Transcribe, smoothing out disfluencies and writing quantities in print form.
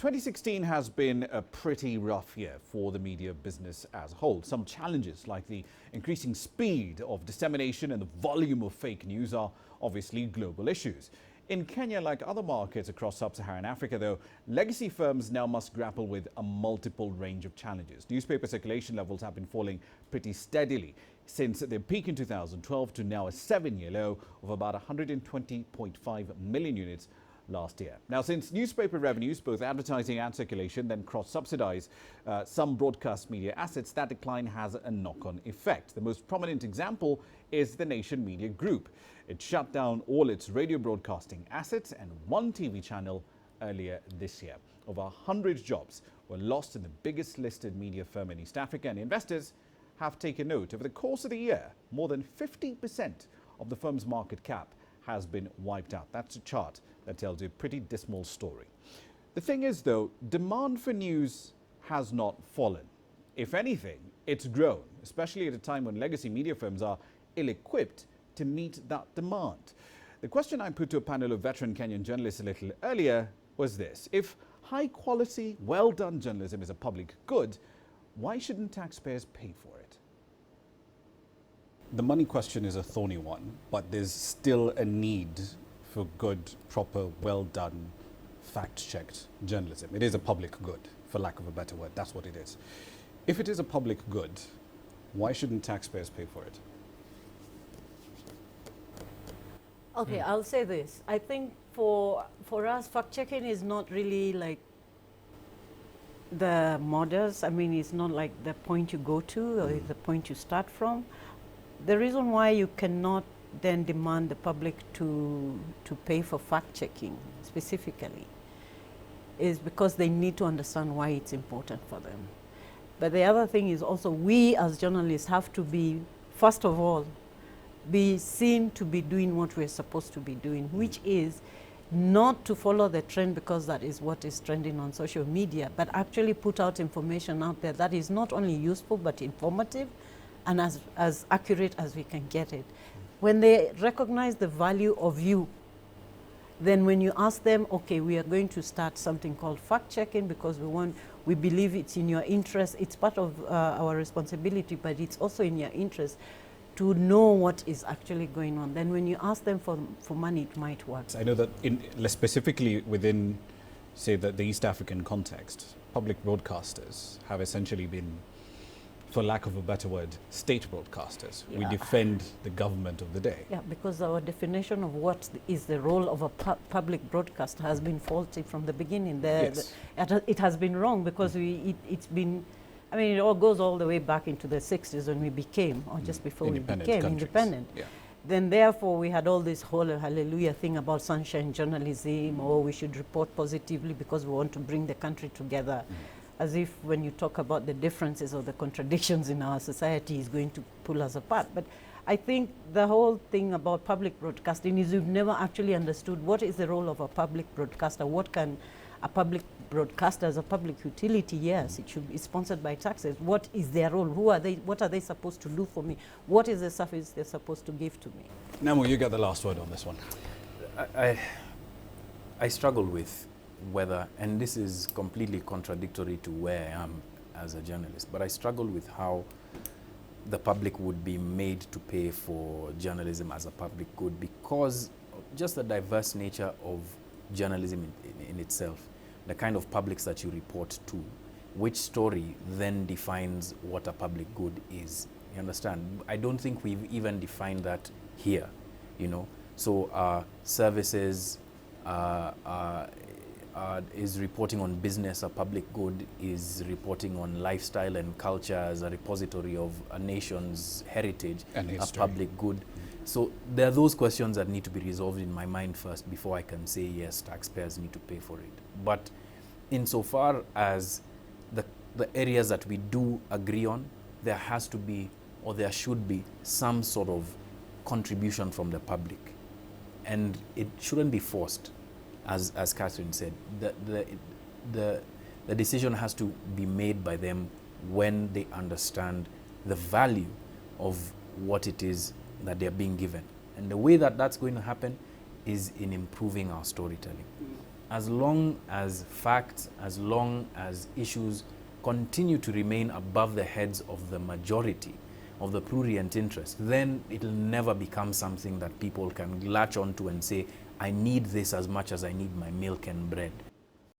2016 has been a pretty rough year for the media business as a whole. Some challenges like the increasing speed of dissemination and the volume of fake news are obviously global issues. In Kenya, like other markets across sub-Saharan Africa, though, legacy firms now must grapple with a multiple range of challenges. Newspaper circulation levels have been falling pretty steadily since their peak in 2012 to now a 7-year low of about 120.5 million units last year. Now, since newspaper revenues, both advertising and circulation, then cross-subsidize some broadcast media assets, that decline has a knock-on effect. The most prominent example is the Nation Media Group. It shut down all its radio broadcasting assets and one TV channel earlier this year. Over 100 jobs were lost in the biggest listed media firm in East Africa, and investors have taken note. Over the course of the year, more than 50% of the firm's market cap has been wiped out. That's a chart that tells you a pretty dismal story. The thing is, though, demand for news has not fallen. If anything, it's grown, especially at a time when legacy media firms are ill-equipped to meet that demand. The question I put to a panel of veteran Kenyan journalists a little earlier was this: if high-quality, well-done journalism is a public good, why shouldn't taxpayers pay for it? The money question is a thorny one, but there's still a need for good, proper, well-done, fact-checked journalism. It is a public good, for lack of a better word. That's what it is. If it is a public good, why shouldn't taxpayers pay for it? Okay, I'll say this. I think for us, fact-checking is not really like the models. I mean, it's not like the point you go to or the point you start from. The reason why you cannot then demand the public to pay for fact-checking specifically is because they need to understand why it's important for them. But the other thing is also we as journalists have to be, first of all, be seen to be doing what we're supposed to be doing, which is not to follow the trend because that is what is trending on social media, but actually put out information out there that is not only useful but informative and as accurate as we can get it. When they recognize the value of you, then when you ask them, okay, we are going to start something called fact-checking because we believe it's in your interest, it's part of our responsibility, but it's also in your interest to know what is actually going on. Then when you ask them for money, it might work. I know that specifically within, say, the East African context, public broadcasters have essentially been, for lack of a better word, state broadcasters. Yeah. We defend the government of the day. Yeah, because our definition of what is the role of a public broadcaster has been faulty from the beginning. Yes. It has been wrong because it's been, I mean, it all goes all the way back into the 60s when we became, or just before we became independent. Yeah. Then therefore we had all this whole hallelujah thing about sunshine journalism, or we should report positively because we want to bring the country together. As if when you talk about the differences or the contradictions in our society is going to pull us apart. But I think the whole thing about public broadcasting is we've never actually understood what is the role of a public broadcaster. What can a public broadcaster as a public utility? Yes, it should be sponsored by taxes. What is their role? Who are they? What are they supposed to do for me? What is the service they're supposed to give to me? Namu, you get the last word on this one. I struggle with whether, and this is completely contradictory to where I am as a journalist, but I struggle with how the public would be made to pay for journalism as a public good because just the diverse nature of journalism in itself, the kind of publics that you report to, which story then defines what a public good is. You understand? I don't think we've even defined that here, you know. So services, is reporting on business a public good? Is reporting on lifestyle and culture as a repository of a nation's heritage and a public good? So there are those questions that need to be resolved in my mind first before I can say yes, taxpayers need to pay for it. But insofar as the areas that we do agree on, there has to be, or there should be, some sort of contribution from the public. And it shouldn't be forced. As Catherine said, the decision has to be made by them when they understand the value of what it is that they're being given. And the way that that's going to happen is in improving our storytelling. as long as facts, as long as issues continue to remain above the heads of the majority, of the prurient interest, then it'll never become something that people can latch onto and say, I need this as much as I need my milk and bread.